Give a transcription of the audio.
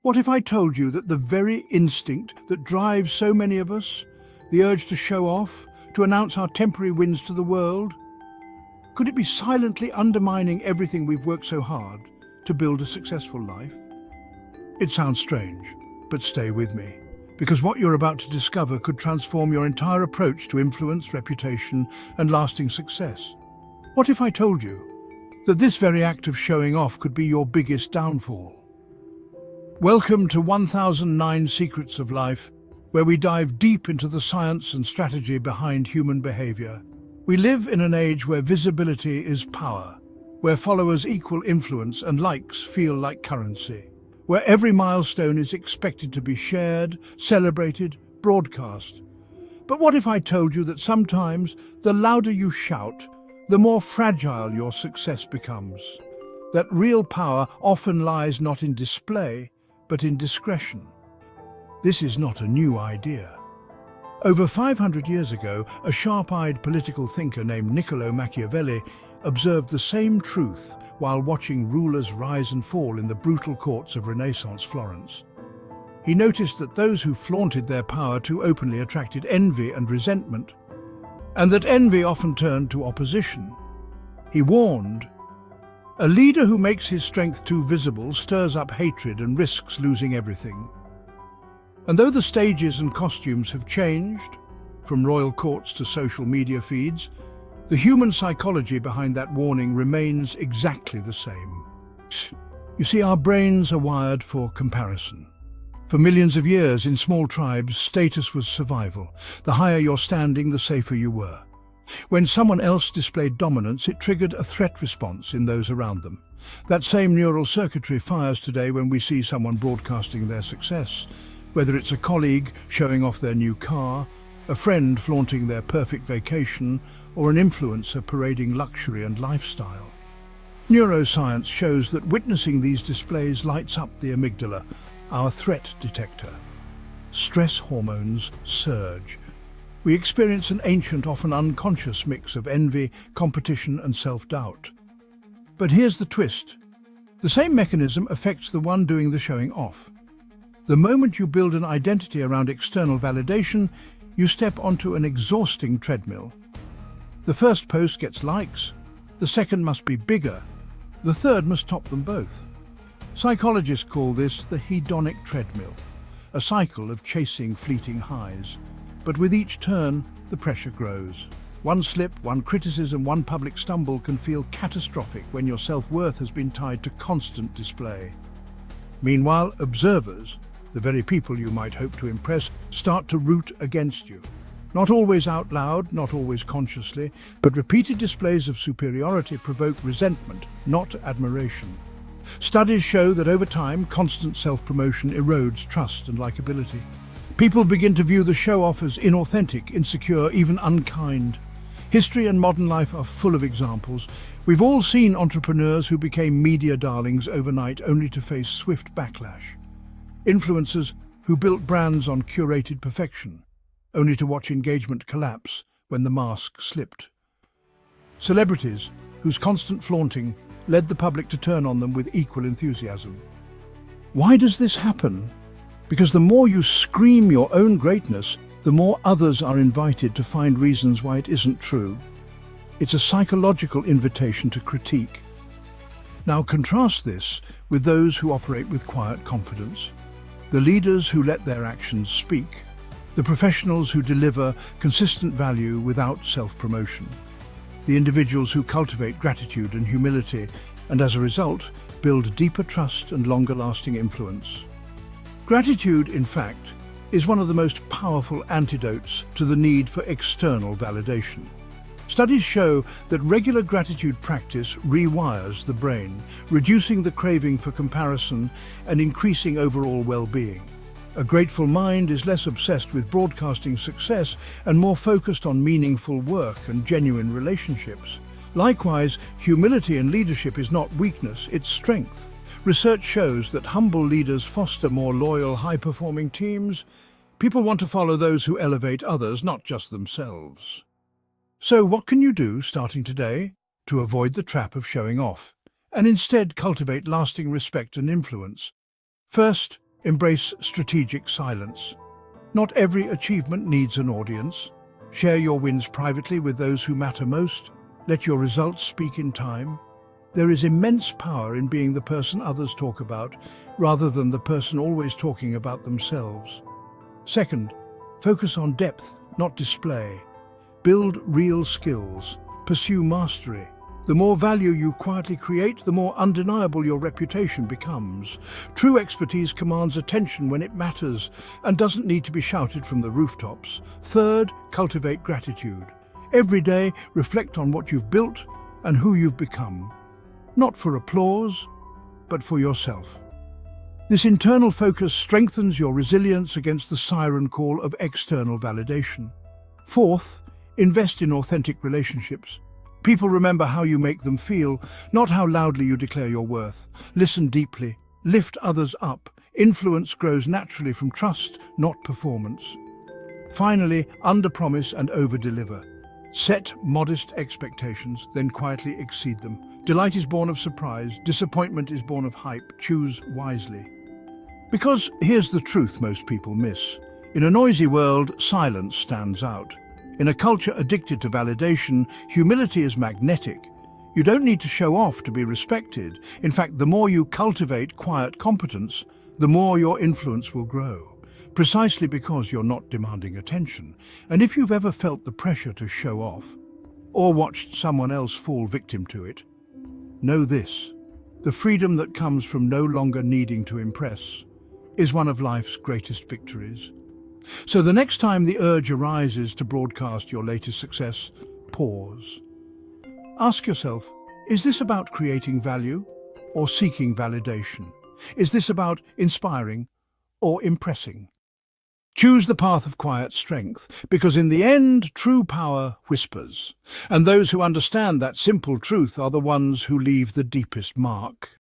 What if I told you that the very instinct that drives so many of us, the urge to show off, to announce our temporary wins to the world, could it be silently undermining everything we've worked so hard to build a successful life? It sounds strange, but stay with me, because what you're about to discover could transform your entire approach to influence, reputation, and lasting success. What if I told you that this very act of showing off could be your biggest downfall? Welcome to 1009 Secrets of Life, where we dive deep into the science and strategy behind human behavior. We live in an age where visibility is power, where followers equal influence and likes feel like currency, where every milestone is expected to be shared, celebrated, broadcast. But what if I told you that sometimes the louder you shout, the more fragile your success becomes? That real power often lies not in display, but in discretion. This is not a new idea. Over 500 years ago, a sharp-eyed political thinker named Machiavelli observed the same truth while watching rulers rise and fall in the brutal courts of Renaissance Florence. He noticed that those who flaunted their power too openly attracted envy and resentment, and that envy often turned to opposition. He warned, "A leader who makes his strength too visible stirs up hatred and risks losing everything." And though the stages and costumes have changed, from royal courts to social media feeds, the human psychology behind that warning remains exactly the same. You see, our brains are wired for comparison. For millions of years, in small tribes, status was survival. The higher your standing, the safer you were. When someone else displayed dominance, it triggered a threat response in those around them. That same neural circuitry fires today when we see someone broadcasting their success. Whether it's a colleague showing off their new car, a friend flaunting their perfect vacation, or an influencer parading luxury and lifestyle. Neuroscience shows that witnessing these displays lights up the amygdala, our threat detector. Stress hormones surge. We experience an ancient, often unconscious mix of envy, competition, and self-doubt. But here's the twist. The same mechanism affects the one doing the showing off. The moment you build an identity around external validation, you step onto an exhausting treadmill. The first post gets likes, the second must be bigger, the third must top them both. Psychologists call this the hedonic treadmill, a cycle of chasing fleeting highs. But with each turn, the pressure grows. One slip, one criticism, one public stumble can feel catastrophic when your self-worth has been tied to constant display. Meanwhile, observers, the very people you might hope to impress, start to root against you. Not always out loud, not always consciously, but repeated displays of superiority provoke resentment, not admiration. Studies show that over time, constant self-promotion erodes trust and likability. People begin to view the show-off as inauthentic, insecure, even unkind. History and modern life are full of examples. We've all seen entrepreneurs who became media darlings overnight only to face swift backlash. Influencers who built brands on curated perfection, only to watch engagement collapse when the mask slipped. Celebrities whose constant flaunting led the public to turn on them with equal enthusiasm. Why does this happen? Because the more you scream your own greatness, the more others are invited to find reasons why it isn't true. It's a psychological invitation to critique. Now contrast this with those who operate with quiet confidence, the leaders who let their actions speak, the professionals who deliver consistent value without self-promotion, the individuals who cultivate gratitude and humility, and as a result, build deeper trust and longer-lasting influence. Gratitude, in fact, is one of the most powerful antidotes to the need for external validation. Studies show that regular gratitude practice rewires the brain, reducing the craving for comparison and increasing overall well-being. A grateful mind is less obsessed with broadcasting success and more focused on meaningful work and genuine relationships. Likewise, humility in leadership is not weakness, it's strength. Research shows that humble leaders foster more loyal, high-performing teams. People want to follow those who elevate others, not just themselves. So what can you do, starting today, to avoid the trap of showing off, and instead cultivate lasting respect and influence? First, Embrace strategic silence. Not every achievement needs an audience. Share your wins privately with those who matter most. Let your results speak in time. There is immense power in being the person others talk about, rather than the person always talking about themselves. Second, focus on depth, not display. Build real skills. Pursue mastery. The more value you quietly create, the more undeniable your reputation becomes. True expertise commands attention when it matters and doesn't need to be shouted from the rooftops. Third, cultivate gratitude. Every day, reflect on what you've built and who you've become. Not for applause, but for yourself. This internal focus strengthens your resilience against the siren call of external validation. Fourth, invest in authentic relationships. People remember how you make them feel, not how loudly you declare your worth. Listen deeply. Lift others up. Influence grows naturally from trust, not performance. Finally, under-promise and over-deliver. Set modest expectations, then quietly exceed them. Delight is born of surprise. Disappointment is born of hype. Choose wisely. Because here's the truth most people miss. In a noisy world, silence stands out. In a culture addicted to validation, humility is magnetic. You don't need to show off to be respected. In fact, the more you cultivate quiet competence, the more your influence will grow, precisely because you're not demanding attention. And if you've ever felt the pressure to show off, or watched someone else fall victim to it, know this: the freedom that comes from no longer needing to impress is one of life's greatest victories. So the next time the urge arises to broadcast your latest success, pause. Ask yourself, is this about creating value or seeking validation? Is this about inspiring or impressing? Choose the path of quiet strength, because in the end, true power whispers. And those who understand that simple truth are the ones who leave the deepest mark.